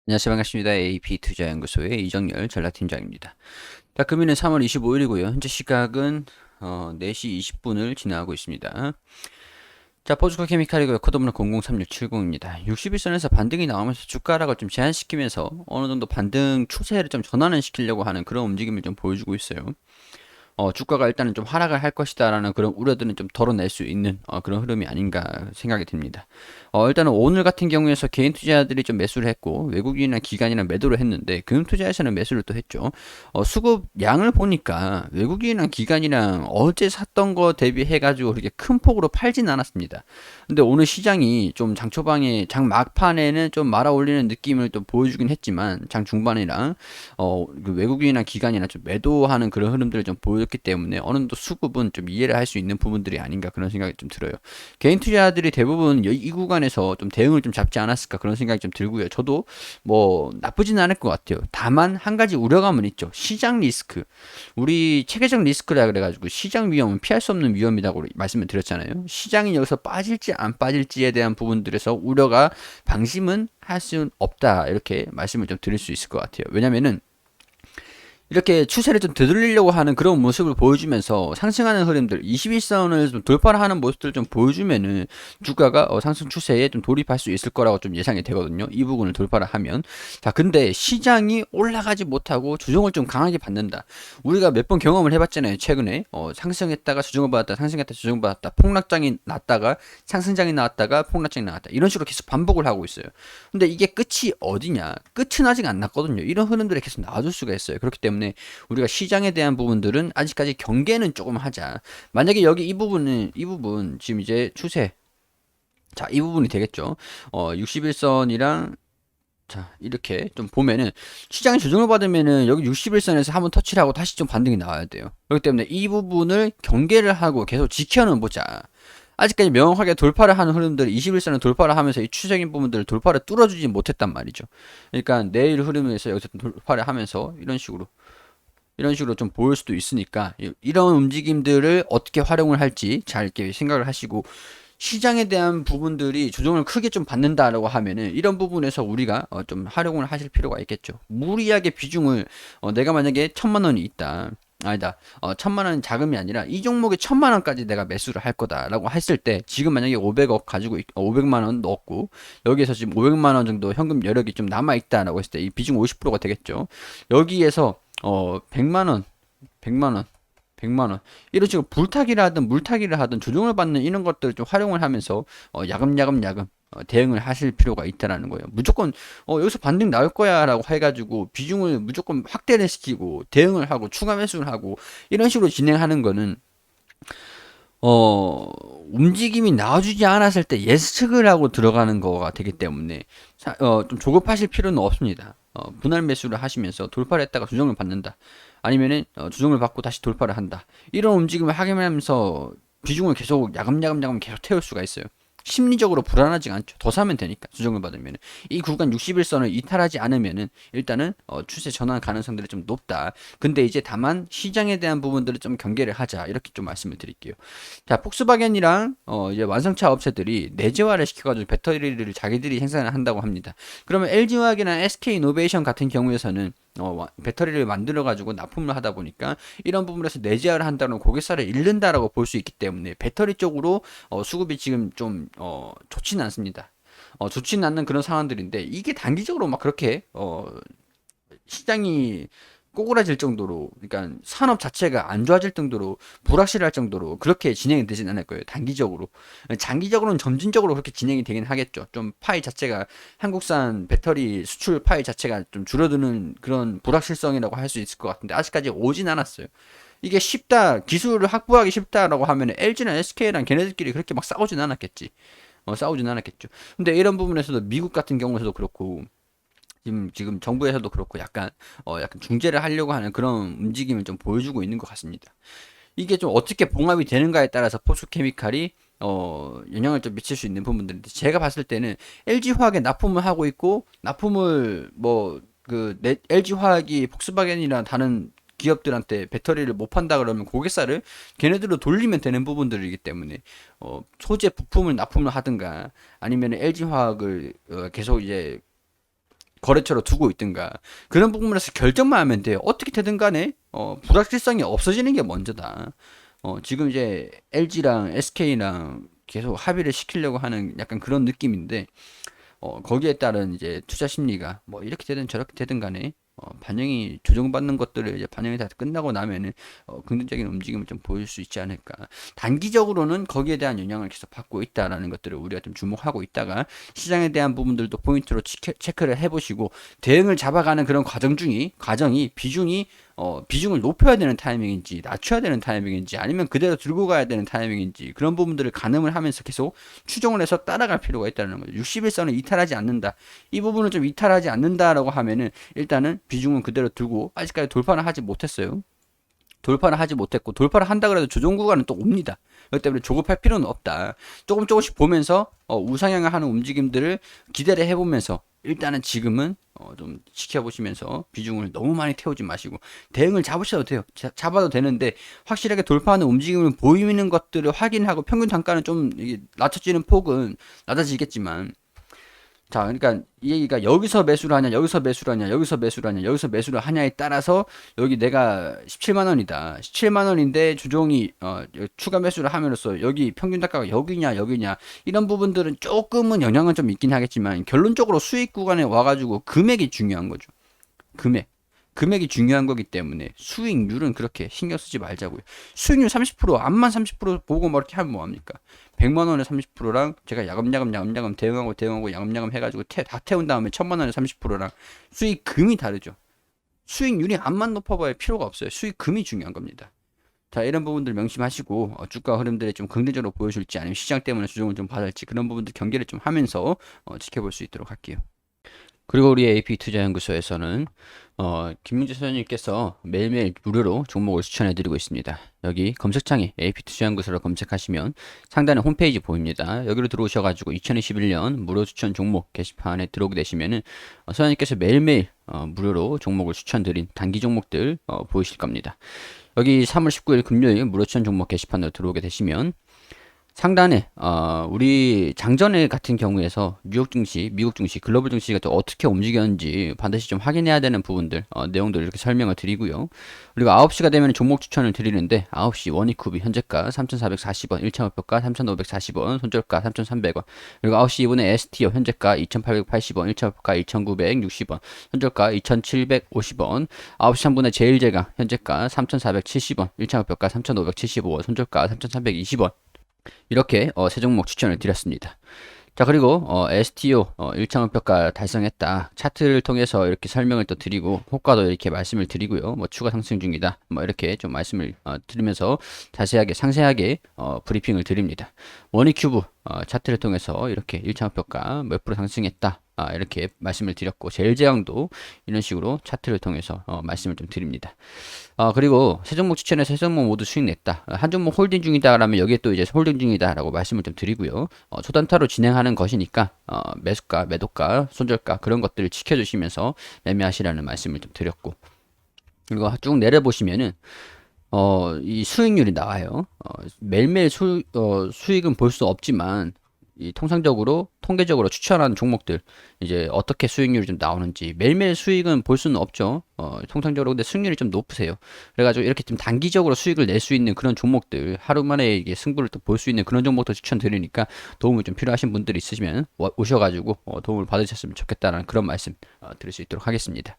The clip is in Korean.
안녕하세요. 반갑습니다. AP투자연구소의 이정열 전략팀장입니다. 자, 금일은 3월 25일이고요. 현재 시각은 4시 20분을 지나고 있습니다. 자, 포스코 케미칼이고요. 코드번호 003670입니다. 61선에서 반등이 나오면서 주가락을 좀 제한시키면서 어느 정도 반등 추세를 좀 전환을 시키려고 하는 그런 움직임을 좀 보여주고 있어요. 주가가 일단은 좀 하락을 할 것이다라는 그런 우려들은 좀 덜어낼 수 있는 그런 흐름이 아닌가 생각이 듭니다. 일단은 오늘 같은 경우에서 개인 투자자들이 좀 매수를 했고 외국인이나 기관이나 매도를 했는데 금융 투자에서는 매수를 또 했죠. 수급 양을 보니까 외국인이랑 기관이랑 어제 샀던 거 대비해가지고 그렇게 큰 폭으로 팔진 않았습니다. 근데 오늘 시장이 좀 장 초반에 장 막판에는 좀 말아 올리는 느낌을 또 보여주긴 했지만 장 중반이랑 그 외국인이나 기관이나 좀 매도하는 그런 흐름들을 좀 보였기 때문에 어느 정도 수급은 좀 이해를 할 수 있는 부분들이 아닌가 그런 생각이 좀 들어요. 개인 투자들이 대부분 이 구간에서 좀 대응을 좀 잡지 않았을까 그런 생각이 좀 들고요. 저도 뭐 나쁘지는 않을 것 같아요. 다만 한 가지 우려감은 있죠. 시장 리스크. 우리 체계적 리스크라 그래가지고 시장 위험은 피할 수 없는 위험이라고 말씀을 드렸잖아요. 시장이 여기서 빠질지 안 빠질지에 대한 부분들에서 우려가 방심은 할 수는 없다 이렇게 말씀을 좀 드릴 수 있을 것 같아요. 왜냐면은 이렇게 추세를 좀 되돌리려고 하는 그런 모습을 보여주면서 상승하는 흐름들 21선을 좀 돌파를 하는 모습들을 좀 보여주면은 주가가 상승 추세에 좀 돌입할 수 있을 거라고 좀 예상이 되거든요. 이 부분을 돌파를 하면. 자, 근데 시장이 올라가지 못하고 조정을 좀 강하게 받는다. 우리가 몇 번 경험을 해봤잖아요. 최근에 상승했다가 조정을 받았다, 상승했다, 조정을 받았다, 폭락장이 났다가 상승장이 나왔다가 폭락장이 나왔다. 이런 식으로 계속 반복을 하고 있어요. 근데 이게 끝이 어디냐? 끝은 아직 안 났거든요. 이런 흐름들이 계속 나와줄 수가 있어요. 그렇기 때문에 우리가 시장에 대한 부분들은 아직까지 경계는 조금 하자. 만약에 여기 이 부분 지금 이제 추세 자, 이 부분이 되겠죠. 61선이랑 자, 이렇게 좀 보면은 시장이 조정을 받으면은 여기 61선에서 한번 터치를 하고 다시 좀 반등이 나와야 돼요. 그렇기 때문에 이 부분을 경계를 하고 계속 지켜는 보자. 아직까지 명확하게 돌파를 하는 흐름들 21선을 돌파를 하면서 이 추세적인 부분들을 돌파를 뚫어주지 못했단 말이죠. 그러니까 내일 흐름에서 여기서 돌파를 하면서 이런 식으로 좀 보일 수도 있으니까 이런 움직임들을 어떻게 활용을 할지 잘 이렇게 생각을 하시고 시장에 대한 부분들이 조정을 크게 좀 받는다라고 하면은 이런 부분에서 우리가 좀 활용을 하실 필요가 있겠죠. 무리하게 비중을 내가 만약에 1,000만 원이 있다. 아니다. 1,000만 원 자금이 아니라 이 종목에 1,000만 원까지 내가 매수를 할 거다라고 했을 때 지금 만약에 500억 가지고 500만 원 넣었고 여기에서 지금 500만 원 정도 현금 여력이 좀 남아 있다라고 했을 때 이 비중 50%가 되겠죠. 여기에서 100만 원, 100만 원, 100만 원 이런 식으로 불타기를 하든 물타기를 하든 조정을 받는 이런 것들을 좀 활용을 하면서 야금야금 대응을 하실 필요가 있다라는 거예요. 무조건 여기서 반등 나올 거야라고 해가지고 비중을 무조건 확대를 시키고 대응을 하고 추가 매수를 하고 이런 식으로 진행하는 거는 어, 움직임이 나와주지 않았을 때 예측을 하고 들어가는 거가 되기 때문에 좀 조급하실 필요는 없습니다. 분할 매수를 하시면서 돌파를 했다가 조정을 받는다. 아니면은 조정을 받고 다시 돌파를 한다. 이런 움직임을 하게 하면서 비중을 계속 야금야금 계속 태울 수가 있어요. 심리적으로 불안하지가 않죠. 더 사면 되니까 수정을 받으면 이 구간 61선을 이탈하지 않으면은 일단은 추세 전환 가능성들이 좀 높다. 근데 이제 다만 시장에 대한 부분들을 좀 경계를 하자 이렇게 좀 말씀을 드릴게요. 자, 폭스바겐이랑 이제 완성차 업체들이 내재화를 시켜가지고 배터리를 자기들이 생산을 한다고 합니다. 그러면 LG화학이나 SK이노베이션 같은 경우에서는 배터리를 만들어 가지고 납품을 하다 보니까 이런 부분에서 내재화를 한다는 고객사를 잃는다라고 볼 수 있기 때문에 배터리 쪽으로 수급이 지금 좀 좋지는 않습니다. 좋지는 않는 그런 상황들인데 이게 단기적으로 막 그렇게 시장이 꼬그라질 정도로 그러니까 산업 자체가 안 좋아질 정도로 불확실할 정도로 그렇게 진행이 되진 않을 거예요. 단기적으로. 장기적으로는 점진적으로 그렇게 진행이 되긴 하겠죠. 좀 파이 자체가 한국산 배터리 수출 파이 자체가 좀 줄어드는 그런 불확실성이라고 할 수 있을 것 같은데 아직까지 오진 않았어요. 이게 쉽다, 기술을 확보하기 쉽다라고 하면 LG나 SK랑 걔네들끼리 그렇게 막 싸우진 않았겠지. 싸우진 않았겠죠. 근데 이런 부분에서도 미국 같은 경우에서도 그렇고 지금 정부에서도 그렇고 약간 중재를 하려고 하는 그런 움직임을 좀 보여주고 있는 것 같습니다. 이게 좀 어떻게 봉합이 되는가에 따라서 포스코케미칼이 영향을 좀 미칠 수 있는 부분들인데 제가 봤을 때는 LG화학에 납품을 하고 있고 납품을 뭐 그 LG화학이 폭스바겐이나 다른 기업들한테 배터리를 못 판다 그러면 고객사를 걔네들로 돌리면 되는 부분들이기 때문에 소재 부품을 납품을 하든가 아니면 LG화학을 계속 이제 거래처로 두고 있든가 그런 부분에서 결정만 하면 돼요. 어떻게 되든 간에 불확실성이 없어지는 게 먼저다. 지금 이제 LG랑 SK랑 계속 합의를 시키려고 하는 약간 그런 느낌인데 거기에 따른 이제 투자 심리가 뭐 이렇게 되든 저렇게 되든 간에 반영이 조정받는 것들을 이제 반영이 다 끝나고 나면은 긍정적인 움직임을 좀 보일 수 있지 않을까. 단기적으로는 거기에 대한 영향을 계속 받고 있다라는 것들을 우리가 좀 주목하고 있다가 시장에 대한 부분들도 포인트로 체크를 해보시고 대응을 잡아가는 그런 과정이 비중을 높여야 되는 타이밍인지 낮춰야 되는 타이밍인지 아니면 그대로 들고 가야 되는 타이밍인지 그런 부분들을 가늠을 하면서 계속 추정을 해서 따라갈 필요가 있다는 거죠. 61선을 이탈하지 않는다. 이 부분을 좀 이탈하지 않는다라고 하면은 일단은 비중은 그대로 두고 아직까지 돌파는 하지 못했어요. 돌파를 하지 못했고 돌파를 한다 그래도 조정 구간은 또 옵니다. 그렇기 때문에 조급할 필요는 없다. 조금씩 보면서 우상향을 하는 움직임들을 기대를 해보면서 일단은 지금은 좀 지켜보시면서 비중을 너무 많이 태우지 마시고 대응을 잡으셔도 돼요. 잡아도 되는데 확실하게 돌파하는 움직임을 보이는 것들을 확인하고 평균 단가는 좀 낮춰지는 폭은 낮아지겠지만 자, 그러니까 이 얘기가 여기서 매수를 하냐, 여기서 매수를 하냐, 여기서 매수를 하냐, 여기서 매수를 하냐에 따라서 여기 내가 17만 원이다. 17만 원인데 주종이 추가 매수를 함으로써 여기 평균 단가가 여기냐 이런 부분들은 조금은 영향은 좀 있긴 하겠지만 결론적으로 수익 구간에 와가지고 금액이 중요한 거죠. 금액이 중요한 거기 때문에 수익률은 그렇게 신경 쓰지 말자고요. 수익률 30% 암만 30% 보고 뭐 이렇게 하면 뭐합니까? 100만 원에 30%랑 제가 야금야금 대응하고 야금야금 해가지고 다 태운 다음에 1000만 원에 30%랑 수익금이 다르죠. 수익률이 암만 높아봐야 필요가 없어요. 수익금이 중요한 겁니다. 자, 이런 부분들 명심하시고 주가 흐름들이 좀 긍정적으로 보여줄지 아니면 시장 때문에 조정을 좀 받을지 그런 부분들 경계를 좀 하면서 지켜볼 수 있도록 할게요. 그리고 우리 AP투자연구소에서는 김민재 소장님께서 매일매일 무료로 종목을 추천해드리고 있습니다. 여기 검색창에 AP투자연구소를 검색하시면 상단에 홈페이지 보입니다. 여기로 들어오셔가지고 2021년 무료 추천 종목 게시판에 들어오게 되시면은 소장님께서 매일매일 무료로 종목을 추천드린 단기 종목들 보이실 겁니다. 여기 3월 19일 금요일 무료 추천 종목 게시판으로 들어오게 되시면 상단에 우리 장전일 같은 경우에서 뉴욕 증시, 미국 증시, 글로벌 증시가 또 어떻게 움직였는지 반드시 좀 확인해야 되는 부분들 내용들 이렇게 설명을 드리고요. 그리고 9시가 되면 종목 추천을 드리는데 9시 원익쿠비 현재가 3,440원, 1차목표가 3,540원, 손절가 3,300원. 그리고 9시 이번에 STO 현재가 2,880원, 1차목표가 2,960원, 손절가 2,750원. 9시 3분에 제일제강 현재가 3,470원, 1차목표가 3,575원, 손절가 3,320원. 이렇게 세 종목 추천을 드렸습니다. 자, 그리고 STO 1차목표가 달성했다. 차트를 통해서 이렇게 설명을 또 드리고 호가도 이렇게 말씀을 드리고요. 뭐 추가 상승 중이다. 뭐 이렇게 좀 말씀을 드리면서 자세하게 상세하게 브리핑을 드립니다. 머니큐브 차트를 통해서 이렇게 1차목표가 몇 프로 상승했다. 이렇게 말씀을 드렸고 제일제강도 이런 식으로 차트를 통해서 말씀을 좀 드립니다. 그리고 세 종목 추천해서 세 종목 모두 수익 냈다. 한 종목 홀딩 중이다 라면 여기에 또 이제 홀딩 중이다 라고 말씀을 좀 드리고요. 초단타로 진행하는 것이니까 매수가, 매도가, 손절가 그런 것들을 지켜주시면서 매매하시라는 말씀을 좀 드렸고 그리고 쭉 내려보시면은 이 수익률이 나와요. 매일매일 수익은 볼 수 없지만 이 통계적으로 추천하는 종목들 이제 어떻게 수익률이 좀 나오는지 매일매일 수익은 볼 수는 없죠. 통상적으로 근데 수익률이 좀 높으세요. 그래가지고 이렇게 좀 단기적으로 수익을 낼 수 있는 그런 종목들 하루 만에 이게 승부를 또 볼 수 있는 그런 종목도 추천드리니까 도움이 좀 필요하신 분들이 있으시면 오셔가지고 도움을 받으셨으면 좋겠다는 그런 말씀 드릴 수 있도록 하겠습니다.